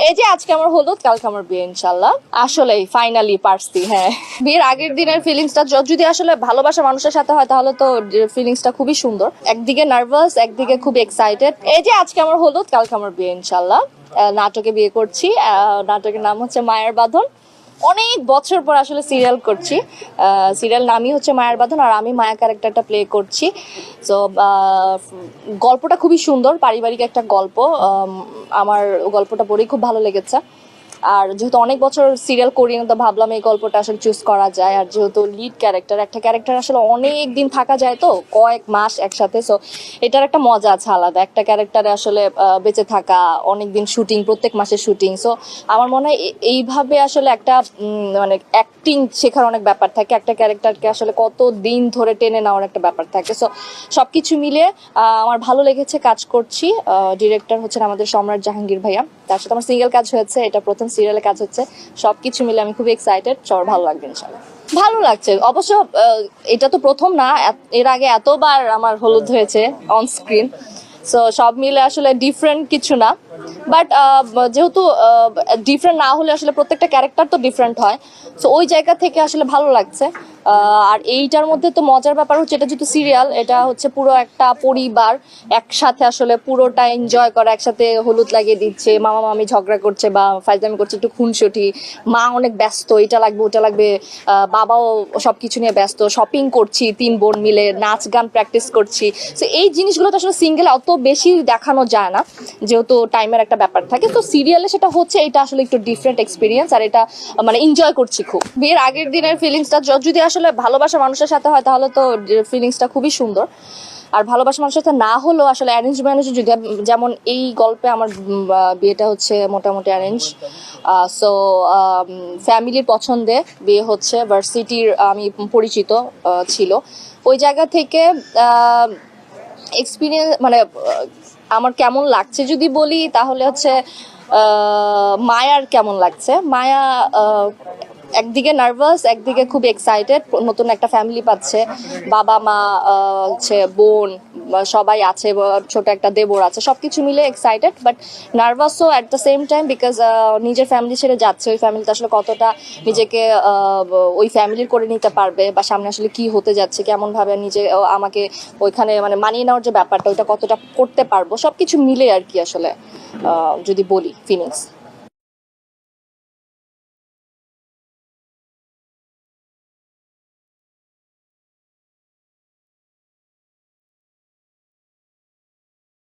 এই যে আজকে আমার হলুদ, কালকে আমার বিয়ে ইনশাল্লাহ। আসলেই ফাইনালি পারছি। হ্যাঁ, বিয়ের আগের দিনের ফিলিংসটা যদি আসলে ভালোবাসা মানুষের সাথে হয় তাহলে তো ফিলিংসটা খুবই সুন্দর। একদিকে নার্ভাস, একদিকে খুব এক্সাইটেড। এই যে আজকে আমার হলুদ, কালকে আমার বিয়ে ইনশাল্লাহ। নাটকে বিয়ে করছি। নাটকের নাম হচ্ছে মায়ের বাঁধন। অনেক বছর পর আসলে সিরিয়াল করছি। সিরিয়াল নামই হচ্ছে মায়ের বাঁধন, আর আমি মায়া ক্যারেক্টারটা প্লে করছি। তো গল্পটা খুবই সুন্দর, পারিবারিক একটা গল্প। আমার গল্পটা পড়েই খুব ভালো লেগেছে। আর যেহেতু অনেক বছর সিরিয়াল করি না, তো ভাবলাম এই গল্পটা আসলে চুজ করা যায়। আর যেহেতু লিড ক্যারেক্টার, একটা ক্যারেক্টার আসলে অনেক দিন থাকা যায়, তো কয়েক মাস একসাথে। সো এটার একটা মজা আছে আলাদা, একটা ক্যারেক্টারে আসলে বেঁচে থাকা, অনেক দিন শুটিং, প্রত্যেক মাসে শুটিং। সো আমার মনে হয় এইভাবে আসলে একটা মানে অ্যাক্টিং শেখার অনেক ব্যাপার থাকে, একটা ক্যারেক্টারকে আসলে কত দিন ধরে টেনে নেওয়ার একটা ব্যাপার থাকে। সো সবকিছু মিলিয়ে আমার ভালো লেগেছে, কাজ করছি। ডিরেক্টর হচ্ছেন আমাদের সম্রাট জাহাঙ্গীর ভাইয়া, তার সাথে আমার সিঙ্গেল কাজ হয়েছে, এটা প্রথম সিরিয়ালে কাজ হচ্ছে। সবকিছু মিলে আমি খুবই এক্সাইটেড, সবার ভালো লাগবে ইনশাল্লাহ। ভালো লাগছে অবশ্য। এটা তো প্রথম না, এর আগে এতবার আমার হলুদ হয়েছে অন স্ক্রিন। সো সব মিলে আসলে ডিফারেন্ট কিছু না, বাট যেহেতু ডিফারেন্ট না হলে আসলে প্রত্যেকটা ক্যারেক্টার তো ডিফারেন্ট হয়। সো ওই জায়গা থেকে আসলে ভালো লাগছে। আর এইটার মধ্যে তো মজার ব্যাপার হচ্ছে, এটা যেহেতু সিরিয়াল, এটা হচ্ছে পুরো একটা পরিবার একসাথে আসলে পুরোটা এনজয় করা, একসাথে হলুদ লাগিয়ে দিচ্ছে, মামা মামি ঝগড়া করছে বা ফাইজলামি করছে, একটু খুনসুটি, মা অনেক ব্যস্ত, এটা লাগবে ওটা লাগবে, বাবাও সবকিছু নিয়ে ব্যস্ত, শপিং করছি 3 বোন মিলে, নাচ গান প্র্যাকটিস করছি। তো এই জিনিসগুলো তো আসলে সিঙ্গেল অত বেশি দেখানো যায় না, যেহেতু টাইমের একটা ব্যাপার থাকে। তো সিরিয়ালে সেটা হচ্ছে, এটা আসলে একটু ডিফারেন্ট এক্সপিরিয়েন্স, আর এটা মানে এনজয় করছি খুব। বিয়ের আগের দিনের ফিলিংসটা যদি আসলে ভালোবাসা মানুষের সাথে হয় তাহলে তো ফিলিংসটা খুবই সুন্দর। আর ভালোবাসা মানুষের সাথে না হলেও আসলে অ্যারেঞ্জ ম্যারেজ, যদি যেমন এই গল্পে আমার বিয়েটা হচ্ছে মোটামুটি অ্যারেঞ্জ। সো ফ্যামিলির পছন্দে বিয়ে হচ্ছে, ভার্সিটির আমি পরিচিত ছিল, ওই জায়গা থেকে এক্সপিরিয়েন্স মানে আমার কেমন লাগছে যদি বলি তাহলে হচ্ছে মায়ার কেমন লাগছে। মায়া একদিকে নার্ভাস, একদিকে খুব এক্সাইটেড, নতুন একটা ফ্যামিলি পাচ্ছে, বাবা মা হচ্ছে বোন সবাই আছে, ছোট একটা দেবর আছে, সবকিছু মিলে এক্সাইটেড বাট নার্ভাসও at the same time, because নিজের ফ্যামিলি ছেড়ে যাচ্ছে, ওই ফ্যামিলিতে আসলে কতটা নিজেকে ওই ফ্যামিলির করে নিতে পারবে, বা সামনে আসলে কি হতে যাচ্ছে, কেমন ভাবে নিজে আমাকে ওইখানে মানে মানিয়ে নেওয়ার যে ব্যাপারটা, ওইটা কতটা করতে পারবো, সবকিছু মিলে আর কি আসলে যদি বলি ফিলিংস।